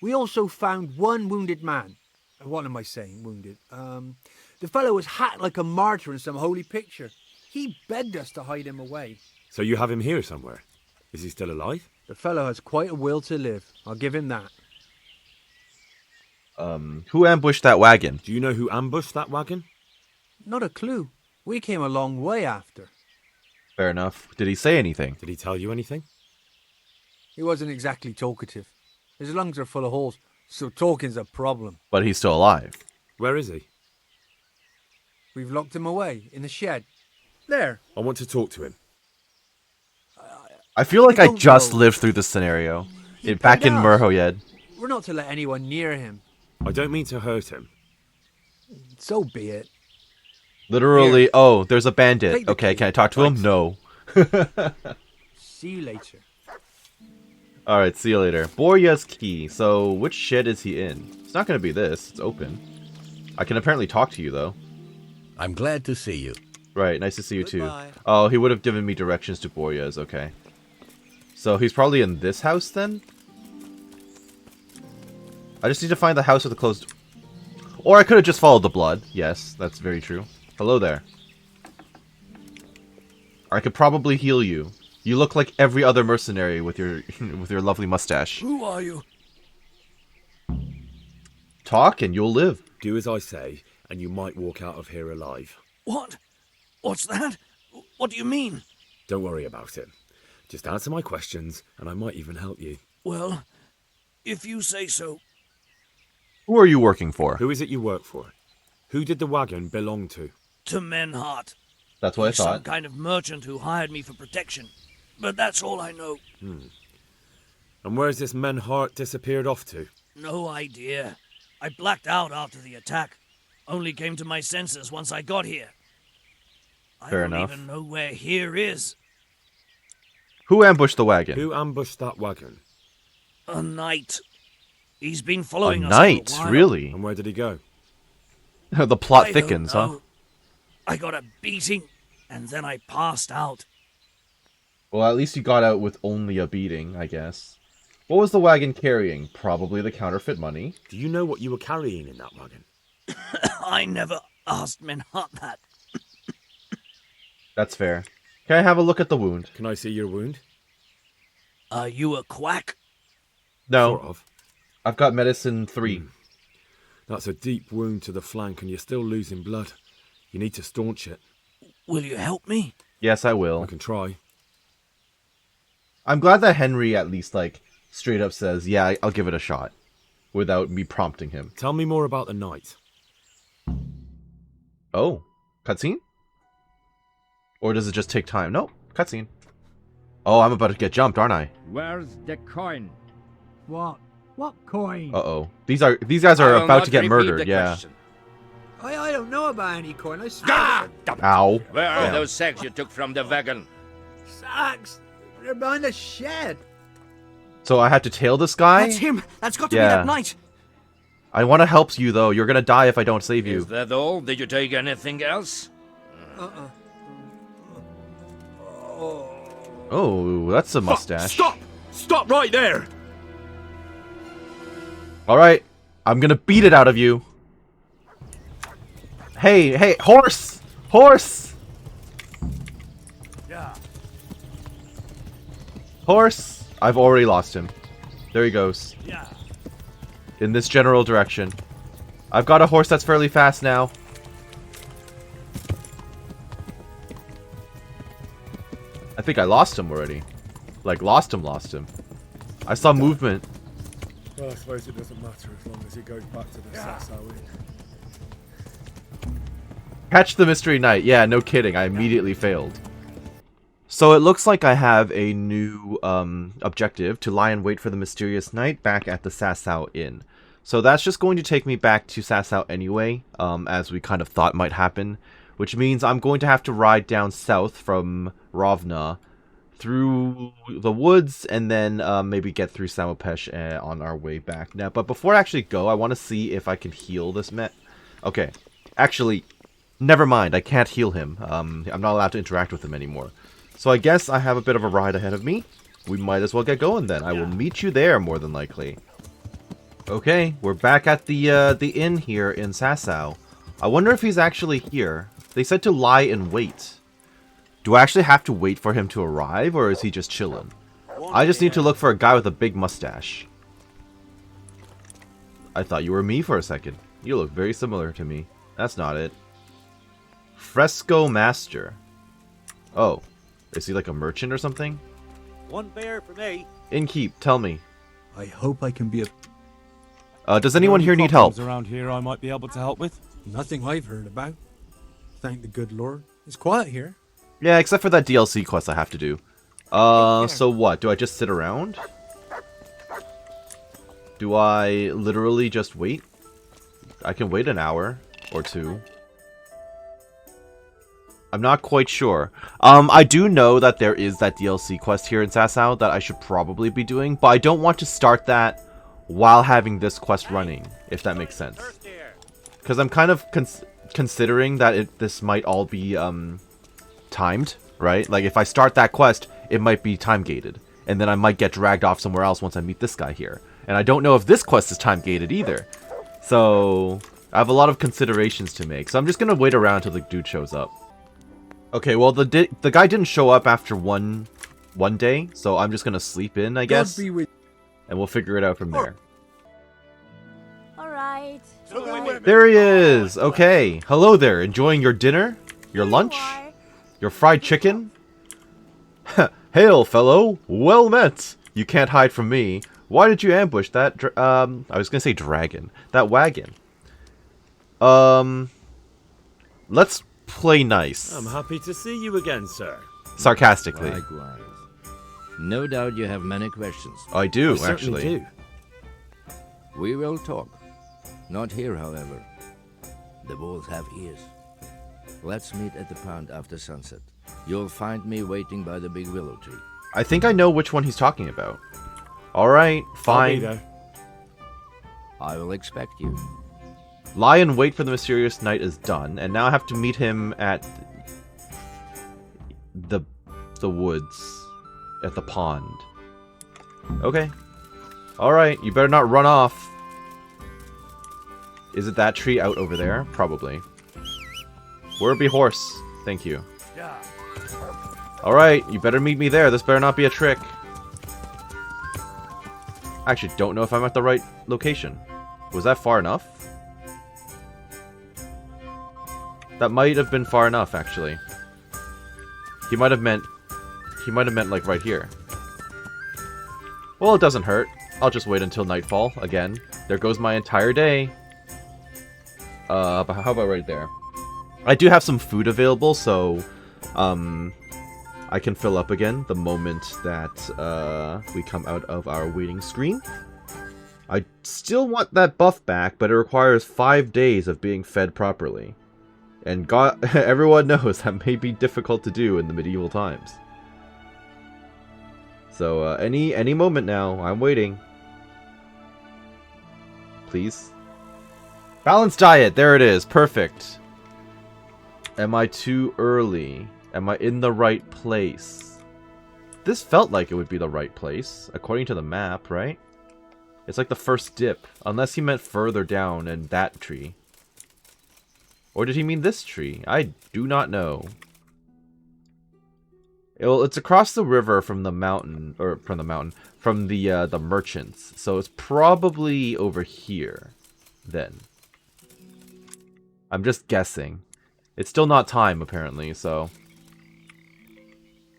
We also found one wounded man. What am I saying, wounded? The fellow was hacked like a martyr in some holy picture. He begged us to hide him away. So you have him here somewhere? Is he still alive? The fellow has quite a will to live. I'll give him that. Who ambushed that wagon? Do you know who ambushed that wagon? Not a clue. We came a long way after. Fair enough. Did he say anything? Did he tell you anything? He wasn't exactly talkative. His lungs are full of holes, so talking's a problem. But he's still alive. Where is he? We've locked him away in the shed. There. I want to talk to him. I feel like I don't just know. lived through this scenario. He Back in paid us. Merhoyed. We're not to let anyone near him. I don't mean to hurt him. So be it. Literally, Here. oh, there's a bandit. Take the Okay, key. can I talk to him? No. See you later. Alright, see you later. Borya's key. So, which shed is he in? It's not going to be this. It's open. I can apparently talk to you, though. I'm glad to see you. Right, nice to see you, Goodbye. too. Oh, he would have given me directions to Borya's. Okay. So, he's probably in this house, then? I just need to find the house with the closed... Or I could have just followed the blood. Yes, that's very true. Hello there. Or I could probably heal you. You look like every other mercenary with your with your lovely mustache. Who are you? Talk and you'll live. Do as I say, and you might walk out of here alive. What? What's that? What do you mean? Don't worry about it. Just answer my questions, and I might even help you. Well, if you say so. Who are you working for? Who is it you work for? Who did the wagon belong to? To Menhart. That's what He's I some thought. kind of merchant who hired me for protection. But that's all I know. And where's this Menhart disappeared off to? No idea. I blacked out after the attack. Only came to my senses once I got here. Fair I don't enough. even know where here is. Who ambushed the wagon? Who ambushed that wagon? A knight. He's been A following us knight, for a while. really? And where did he go? The plot I don't thickens, huh? know. I got a beating, and then I passed out. Well, at least you got out with only a beating, I guess. What was the wagon carrying? Probably the counterfeit money. Do you know what you were carrying in that wagon? I never asked Menhart that. That's fair. Can I have a look at the wound? Can I see your wound? Are you a quack? No. Sort of. I've got medicine 3. That's a deep wound to the flank and you're still losing blood. You need to staunch it. Will you help me? Yes, I will. I can try. I'm glad that Henry at least, like, straight up says, yeah, I'll give it a shot. Without me prompting him. Tell me more about the night. Oh. Cutscene? Or does it just take time? No. Cutscene. Oh, I'm about to get jumped, aren't I? Where's the coin? What? What coin? Uh-oh. These guys are about to get murdered, yeah. I don't know about any coin. I swear. Ow. Where are Damn. those sacks you took from the wagon? Sacks. They're behind the shed. So I have to tail this guy? That's him. That's got to be Yeah. that knight. I want to help you, though. You're going to die if I don't save you. Is that all? Did you take anything else? Oh, that's a mustache. Stop! Stop right there! Alright. I'm going to beat it out of you. Hey, horse! Horse! Yeah. Horse! I've already lost him. There he goes. Yeah. In this general direction. I've got a horse that's fairly fast now. I think I lost him already. Like, lost him. I saw movement. Well, I suppose it doesn't matter as long as he goes back to the Sasau Inn. Catch the Mystery Knight. Yeah, no kidding. I immediately failed. So it looks like I have a new objective, to lie in wait for the Mysterious Knight back at the Sasau Inn. So that's just going to take me back to Sasau anyway, as we kind of thought might happen. Which means I'm going to have to ride down south from Rovna through the woods and then maybe get through Samopesh on our way back. Now, but before I actually go, I want to see if I can heal this man. Okay, actually, never mind. I can't heal him. I'm not allowed to interact with him anymore. So I guess I have a bit of a ride ahead of me. We might as well get going then. I will meet you there more than likely. Okay, we're back at the inn here in Sasau. I wonder if he's actually here. They said to lie in wait. Do I actually have to wait for him to arrive, or is he just chilling? I just need to look for a guy with a big mustache. I thought you were me for a second. You look very similar to me. That's not it. Fresco Master. Oh, is he like a merchant or something? One bear for me. Innkeep, tell me. I hope I can be does anyone here need help? Around here I might be able to help with? Nothing I've heard about. Thank the good Lord. It's quiet here. Yeah, except for that DLC quest I have to do. So what? Do I just sit around? Do I literally just wait? I can wait an hour or two. I'm not quite sure. I do know that there is that DLC quest here in Sasau that I should probably be doing, but I don't want to start that while having this quest running, if that makes sense. Because I'm kind of considering that this might all be timed, right? Like if I start that quest, it might be time gated, and then I might get dragged off somewhere else once I meet this guy here. And I don't know if this quest is time gated either. So I have a lot of considerations to make. So I'm just gonna wait around until the dude shows up. Okay, well the guy didn't show up after one day, so I'm just gonna sleep in, I guess, and we'll figure it out from there. All right. There he is! Okay. Hello there. Enjoying your dinner? Your lunch? Your fried chicken? Hail, fellow! Well met! You can't hide from me. Why did you ambush that I was gonna say dragon. That wagon. Let's play nice. I'm happy to see you again, sir. Sarcastically. Likewise. No doubt you have many questions. I do, I actually. do. We will talk. Not here, however. The wolves have ears. Let's meet at the pond after sunset. You'll find me waiting by the big willow tree. I think I know which one he's talking about. Alright, fine. I'll be there. I will expect you. Lie in wait for the Mysterious Knight is done, and now I have to meet him at the woods. at the pond. Okay. Alright, you better not run off. Is it that tree out over there? Probably. Where be horse? Thank you. Alright, you better meet me there. This better not be a trick. I actually don't know if I'm at the right location. Was that far enough? That might have been far enough, actually. He might have meant like right here. Well, it doesn't hurt. I'll just wait until nightfall again. There goes my entire day. But how about right there? I do have some food available, so I can fill up again the moment that we come out of our waiting screen. I still want that buff back, but it requires 5 days of being fed properly. And God, everyone knows that may be difficult to do in the medieval times. So any moment now, I'm waiting. Please. Balanced diet, there it is, perfect. Am I too early? Am I in the right place? This felt like it would be the right place, according to the map, right? It's like the first dip, unless he meant further down in that tree. Or did he mean this tree? I do not know. Well, it's across the river from the mountain, from the merchants. So it's probably over here, then. I'm just guessing. It's still not time, apparently, so...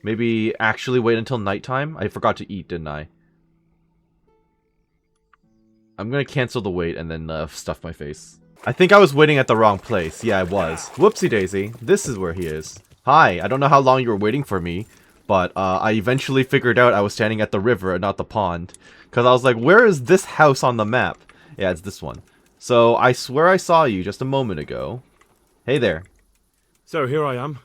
Maybe actually wait until nighttime? I forgot to eat, didn't I? I'm gonna cancel the wait and then stuff my face. I think I was waiting at the wrong place. Yeah, I was. Whoopsie daisy. This is where he is. Hi, I don't know how long you were waiting for me, but I eventually figured out I was standing at the river and not the pond. Because I was like, where is this house on the map? Yeah, it's this one. So, I swear I saw you just a moment ago. Hey there. So, here I am.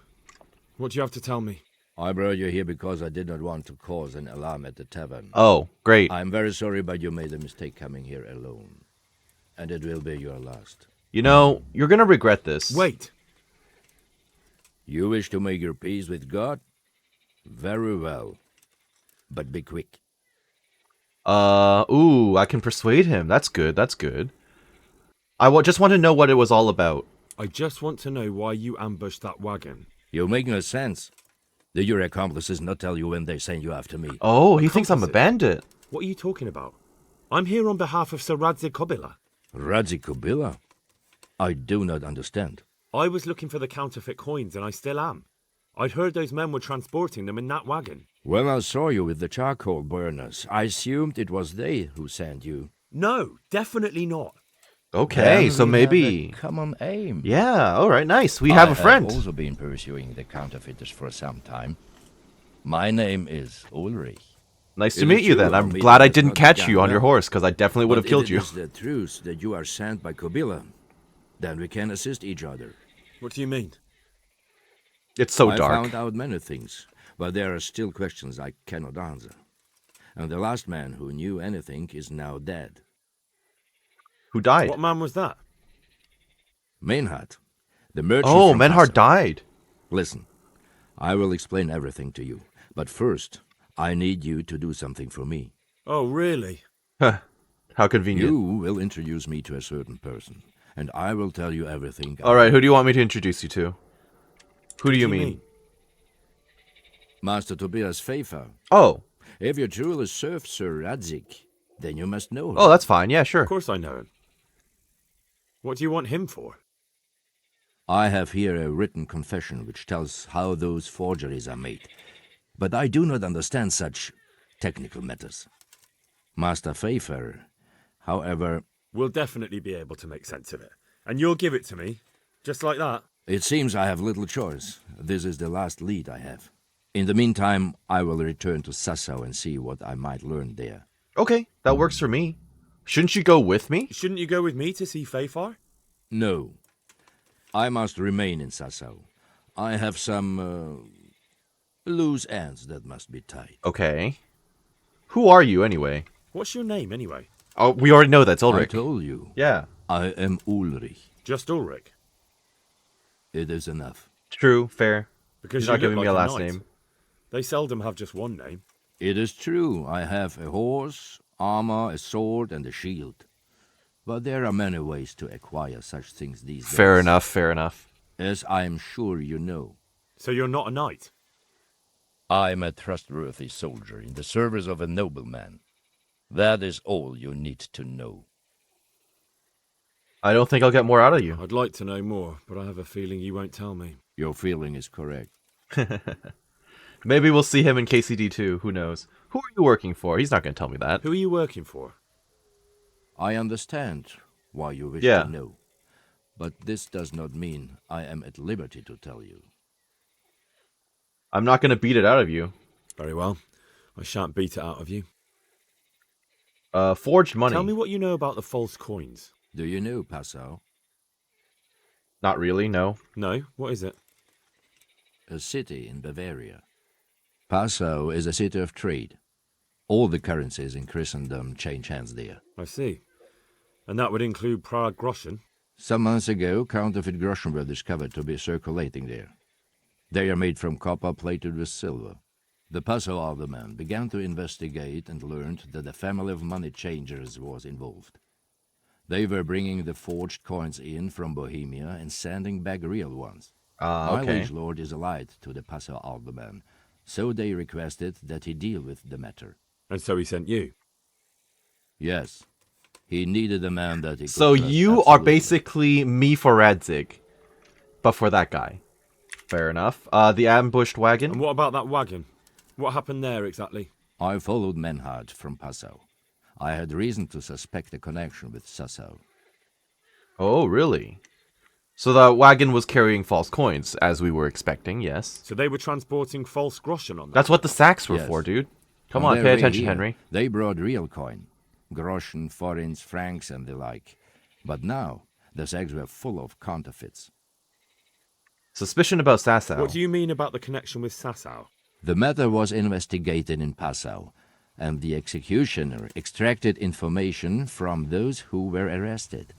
What do you have to tell me? I brought you here because I did not want to cause an alarm at the tavern. Oh, great. I'm very sorry, but you made a mistake coming here alone. And it will be your last. You know, you're gonna regret this. Wait. You wish to make your peace with God? Very well. But be quick. Ooh, I can persuade him. That's good, that's good. I just want to know what it was all about. I just want to know why you ambushed that wagon. You make no sense. Did your accomplices not tell you when they sent you after me? Oh, he thinks I'm a bandit. What are you talking about? I'm here on behalf of Sir Radzik Kobila. Radzik Kobila? I do not understand. I was looking for the counterfeit coins, and I still am. I'd heard those men were transporting them in that wagon. When I saw you with the charcoal burners, I assumed it was they who sent you. No, definitely not. Okay, Then so we maybe... have a common aim. Yeah, alright, nice. We have a friend. I have also been pursuing the counterfeiters for some time. My name is Ulrich. Nice to meet you then. I'm glad I didn't catch you on your horse, because I definitely would have killed you. If it is the truth that you are sent by Kobila, then we can assist each other. What do you mean? It's so I dark. found out many things, but there are still questions I cannot answer. And the last man who knew anything is now dead. Who died? What man was that? Mainhard, the merchant. Oh, from Mainhard Passau. died. Listen, I will explain everything to you, but first, I need you to do something for me. Oh, really? Huh. How convenient. You will introduce me to a certain person, and I will tell you everything. Alright, who do you want me to introduce you to? Who do you mean? Master Tobias Pfeiffer. Oh. If you truly serve Sir Radzik, then you must know him. Oh, that's fine. Yeah, sure. Of course I know him. What do you want him for? I have here a written confession which tells how those forgeries are made, but I do not understand such technical matters. Master Pfeiffer, however... We'll definitely be able to make sense of it. And you'll give it to me, just like that? It seems I have little choice. This is the last lead I have. In the meantime, I will return to Sassau and see what I might learn there. Okay, that works for me. Shouldn't you go with me? Shouldn't you go with me to see Pfeiffer? No. I must remain in Sassau. I have some loose ends that must be tied. Okay. Who are you, anyway? What's your name, anyway? Oh, we already know that's Ulrich. I told you. Yeah. I am Ulrich. Just Ulrich? It is enough. True, fair. Because you're not you giving look me a like last knight. name. They seldom have just one name. It is true, I have a horse, armor, a sword, and a shield. But there are many ways to acquire such things these days. Fair enough, fair enough. As I am sure you know. So you're not a knight? I am a trustworthy soldier in the service of a nobleman. That is all you need to know. I don't think I'll get more out of you. I'd like to know more, but I have a feeling you won't tell me. Your feeling is correct. Maybe we'll see him in KCD too, who knows. Who are you working for? He's not going to tell me that. Who are you working for? I understand why you wish to know. But this does not mean I am at liberty to tell you. I'm not going to beat it out of you. Very well. I shan't beat it out of you. Forged money. Tell me what you know about the false coins. Do you know Passau? Not really, no. No? What is it? A city in Bavaria. Passau is a city of trade. All the currencies in Christendom change hands there. I see. And that would include Prague groschen? Some months ago, counterfeit groschen were discovered to be circulating there. They are made from copper plated with silver. The Passau alderman began to investigate and learned that a family of money changers was involved. They were bringing the forged coins in from Bohemia and sending back real ones. My liege lord is allied to the Passau alderman, so they requested that he deal with the matter. And so he sent you? Yes. He needed a man that he could So trust you absolutely. are basically me for Radzig, but for that guy. Fair enough. The ambushed wagon? And what about that wagon? What happened there exactly? I followed Menhard from Passau. I had reason to suspect a connection with Sassau. Oh, really? So the wagon was carrying false coins, as we were expecting, yes. So they were transporting false groschen on that? That's what the sacks were for, dude. Come on, pay attention, Henry. They brought real coin. Groschen, forints, francs, and the like. But now, the sacks were full of counterfeits. Suspicion about Sassau. What do you mean about the connection with Sassau? The matter was investigated in Passau, and the executioner extracted information from those who were arrested.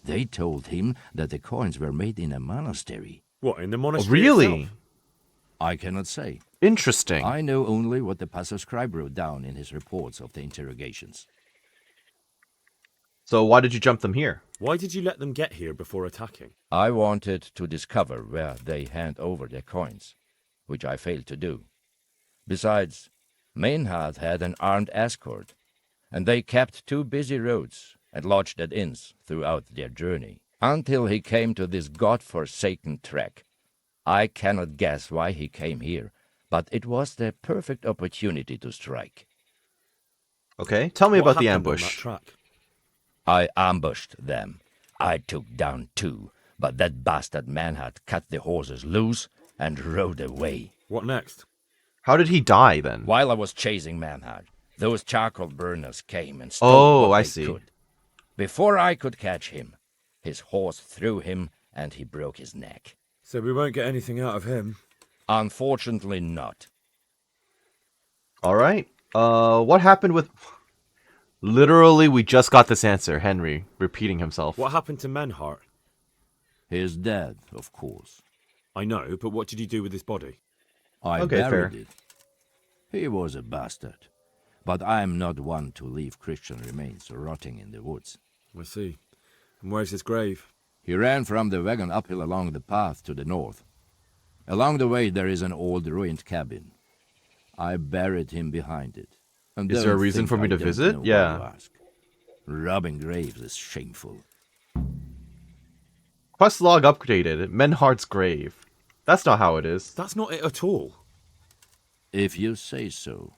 They told him that the coins were made in a monastery. What, in the monastery Really? itself? I cannot say. Interesting. I know only what the Passau scribe wrote down in his reports of the interrogations. So why did you jump them here? Why did you let them get here before attacking? I wanted to discover where they hand over their coins, which I failed to do. Besides, Maynard had an armed escort, and they kept 2 busy roads and lodged at inns throughout their journey, until he came to this god-forsaken track. I cannot guess why he came here, but it was the perfect opportunity to strike. Okay, tell me What about the happened on ambush. that track? I ambushed them. I took down 2, but that bastard Manhart cut the horses loose and rode away. What next? How did he die, then? While I was chasing Manhart, those charcoal burners came and stole what I they see. could. Before I could catch him, his horse threw him and he broke his neck. So we won't get anything out of him? Unfortunately not. Alright. What happened with... Literally, we just got this answer. Henry, repeating himself. What happened to Menhart? He is dead, of course. I know, but what did you do with his body? I Okay, fair. buried it. He was a bastard. But I am not one to leave Christian remains rotting in the woods. I see. And where's his grave? He ran from the wagon uphill along the path to the north. Along the way there is an old ruined cabin. I buried him behind it. And Is there a don't reason think for me I to don't visit? know why Yeah. you ask. Robbing graves is shameful. Quest log updated. Menhardt's grave. That's not how it is. That's not it at all. If you say so.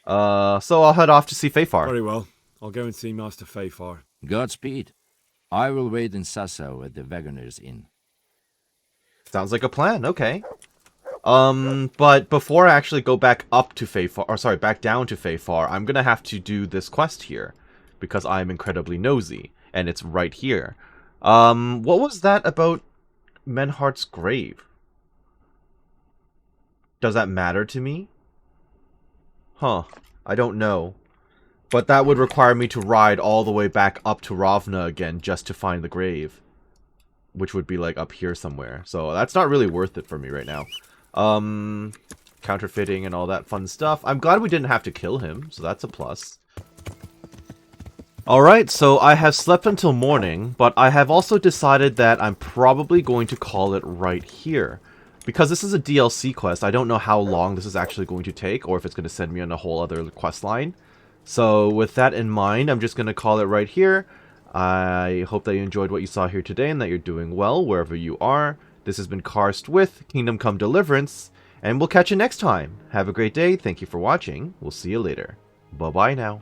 So I'll head off to see Fafar. Very well. I'll go and see Master Fafar. Godspeed. I will wait in Sassau at the Wagoner's Inn. Sounds like a plan. Okay. But before I actually go back up to Fafar, or sorry, back down to Fafar, I'm gonna have to do this quest here because I'm incredibly nosy, and it's right here. What was that about Menhardt's grave? Does that matter to me? Huh. I don't know. But that would require me to ride all the way back up to Ravna again just to find the grave. Which would be like up here somewhere. So that's not really worth it for me right now. counterfeiting and all that fun stuff. I'm glad we didn't have to kill him, so that's a plus. Alright, so I have slept until morning, but I have also decided that I'm probably going to call it right here. Because this is a DLC quest, I don't know how long this is actually going to take, or if it's going to send me on a whole other quest line. So with that in mind, I'm just going to call it right here. I hope that you enjoyed what you saw here today, and that you're doing well wherever you are. This has been Karst with Kingdom Come Deliverance, and we'll catch you next time. Have a great day, thank you for watching, we'll see you later. Bye-bye now.